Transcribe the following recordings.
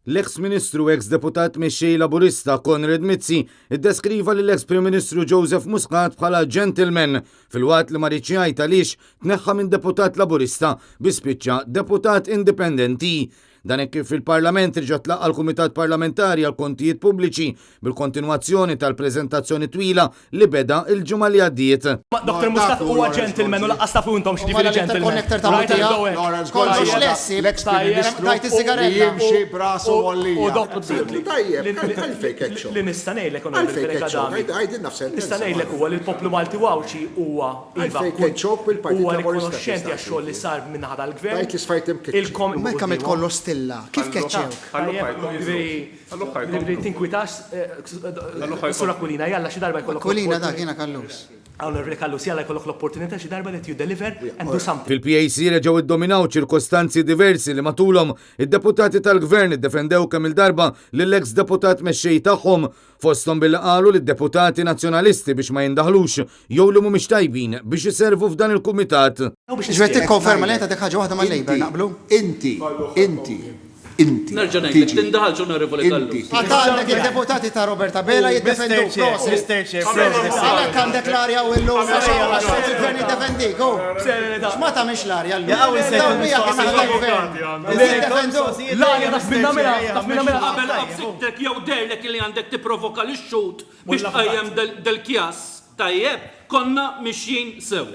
L-eks Ministru u eks-deputat mexxej Laburista Konrad Mizzi iddeskriva lill-eks Prim Ministru Joseph Muscat bħala gentleman fil-waqt li ma rridx jgħid għaliex tneħħa minn deputat Laburista bi spiċċa deputat indipendenti. Dan hekk kif fil-Parlament irġa' tlaqqa l-Kumitat Parlamentari għal Kontijiet Pubbliċi bil-kontinwazzjoni tal-preżentazzjoni twila li beda il-ġimgħa li għaddiet. Dr. Muscat huwa gentleman u laqqas tafu intom x'ġifieri gentleman. Kollox lessi, dajt is-sigaretta. Jimxi brasu U għollija. li nista' ngħidlek nista' ngħidlek huwa li l-poplu Malti Wawċi huwa huwa rikonoxxenti għax-xogħol li sar minn ħadd l-gvern. Mekka mitkollu stilla, kif keċċewk? Tinkwitax Sura Kulina, jalla xi darba jkollok. Kulina dak jiena Kallus. Onorevoli Kallus, jalla jkollok l-opportunità xi darba li you deliver and do something. Fil-PAC reġgħu iddominaw ċirkostanzi diversi li matulhom id-deputati tal-Gvern iddefendew kemm il-darba lill-eks deputat mexxej tagħhom fosthom billi qalu lid-deputati nazzjonalisti biex ma jindaħlux jew li mhumiex tajbin biex iservu f'dan il-kumitat. Ġbet tikkonferma li dik ħaġa waħda mal-Labor naqblu? Inti. Nerġa' ngħidlek tindaħalx Onorevoli Kallus. Għandek il-deputati ta' Roberta Bela jiddefendu għalhekk għandek l-arja u llum il-gvern jiddefendik. X'ma tagħmilx l-arja llum. L-arja taf minna mela. Qabel qabsittek jew derlek li għandek tipprovoka l-xut biex tqajjem del-kjas. Tajjeb, konna mixjin sew.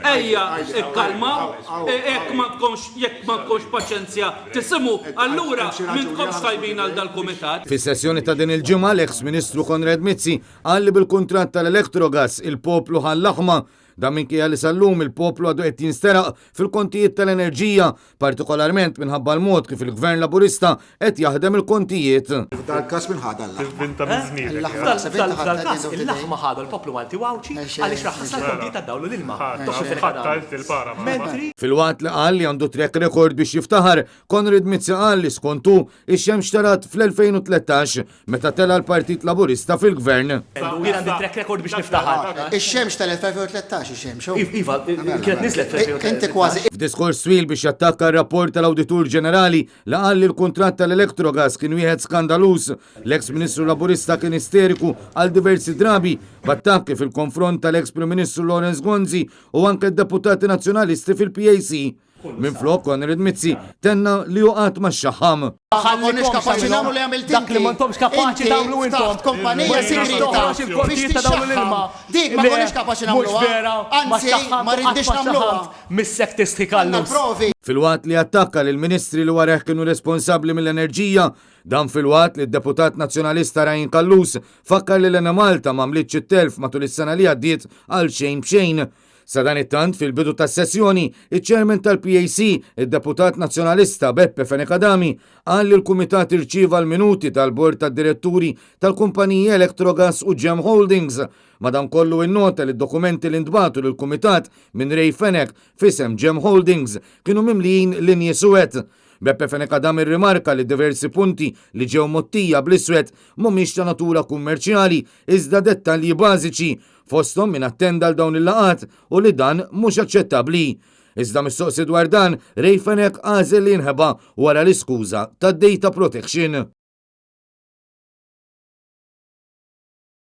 Ejja, ikkalma, jekk ma tkunx paċenzja tisimgħu, allura min tkunx tajbin għal dal-kumitat. Fis-sessjoni ta' din il-ġimgħa l-eks Ministru Konrad Mizzi qal li bil-kuntratt tal-Electrogas il-poplu ħall-aħma dan minkejja li sallum il-poplu għadu qed jinsteraq fil-kontijiet tal-enerġija, partikolarment minħabba l-mod kif il-Gvern Laburista qed jaħdem il-kontijiet. Dal-każ minħadha Il-laħma ħadu l-poplu Malti Wawċi għaliex raħħasna l-kontijiet tad-dawlu l-ilma. Fil-waqt li qal li għandu track record biex jiftaħar, Konrad Mizzi qal li skontu ix-xemx tarat fl-2013 meta tela l-Partit Laburista fil-Gvern. U jien għandi track record biex niftaħar. Ix-xemx tal-2013 Iva, kienet nizlet Inti kważi. F'diskors twil biex jattakka r-rapport tal-Awditur Ġenerali li qal li l-kuntratt tal-Electrogas kien wieħed skandalus. L-eks Ministru Laburista kien isteriku għal diversi drabi b'attakki fil-konfront tal-eks Prim Ministru Lawrence Gonzi u anke d-deputati nazzjonalisti fil-PAC. Minflok Konrad Mizzi tenna li juqat ma' xaħam. Ħallix kapaċi nagħmlu li għamilt dak li m'intomx kapaċi tagħmlu intom. Kompanija segreta biex tixxaħħam. Dik ma konniex kapaċi nagħmluha. Anzi, ma rridniex nagħmluha. Missek tistħi Kallus. Fil-waqt li attakka lil ministri li wara kienu responsabbli mill-enerġija, dan fil-waqt li d-deputat nazzjonalista Rajin Kallus fakkar li l-Ena Malta m'għamlitx it-telf matul is-sena li għaddiet għal xejn b'xejn. Sa dan it-tant fil-bidu tas-sessjoni, iċ-ċermen tal-PAC, id-deputat nazzjonalista Beppe Fenekadami, qal li l-Kumitat irċieva l-minuti tal-Bord tad-Diretturi tal-kumpaniji Electrogas u Gem Holdings. Madankollu innota li d-dokumenti li ntbagħtu lill-Kumitat minn Ray Fenek f'isem Gem Holdings kienu mimlijin linji suwed. Beppe Fenekadami rimarka li diversi punti li ġew mottija bl-iswed mhumiex ta' natura kummerċjali iżda dettalji bażiċi fosthom min attenda l dawn il-laqat u li dan mhux aċċettabbli. Iżda mistoqsi dwar dan, Ray Fenek għażel li jinħeba wara l-iskuża tad-data protection.